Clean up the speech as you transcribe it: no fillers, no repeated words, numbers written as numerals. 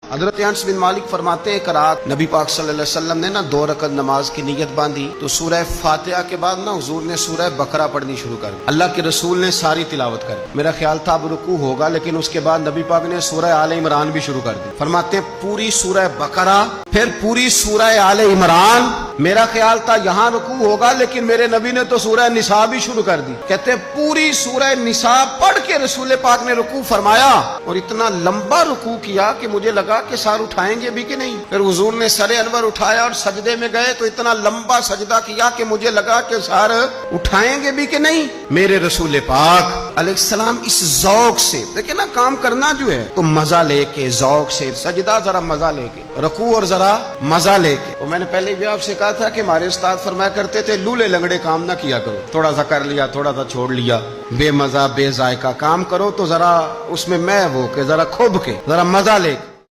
हजरत अनस बिन मालिक फरमाते हैं, एक रात नबी पाक सल्लल्लाहु अलैहि वसल्लम ने 2 रकत नमाज की नीयत बांधी तो सूरह फातिहा के बाद हुजूर ने सूरह बकरा पढ़नी शुरू कर दी। अल्लाह के रसूल ने सारी तिलावत कर दी। मेरा ख्याल था अब रुकू होगा, लेकिन उसके बाद नबी पाक ने सूरह आले इमरान भी शुरू कर दी। फरमाते पूरी सूरह बकरा फिर पूरी सूरह आले इमरान। मेरा ख्याल था यहाँ रुकू होगा, लेकिन मेरे नबी ने तो सूरह निसा भी शुरू कर दी। कहते पूरी सूरह निसा पढ़ के रसूल पाक ने रुकू फरमाया और इतना लंबा रुकू किया कि मुझे लगा कि सर उठाएंगे भी कि नहीं। फिर हुजूर ने सरे अनवर उठाया और सजदे में गए तो इतना लंबा सजदा किया कि मुझे लगा कि सर उठाएंगे भी कि नहीं। मेरे रसूल पाक अलैहिस्सलाम इस ज़ौक से, देखिए ना, काम करना जो है तो मजा लेके, ज़ौक से सजदा जरा मजा लेके, रुकू और जरा मजा लेके। तो मैंने पहले भी आपसे कहा था कि हमारे उस्ताद फरमाया करते थे, लूले लंगड़े काम ना किया करो, थोड़ा सा कर लिया थोड़ा सा छोड़ लिया, बेमजा बेजायका काम करो तो जरा उसमें मैं वो के जरा खुब के जरा मजा लेके।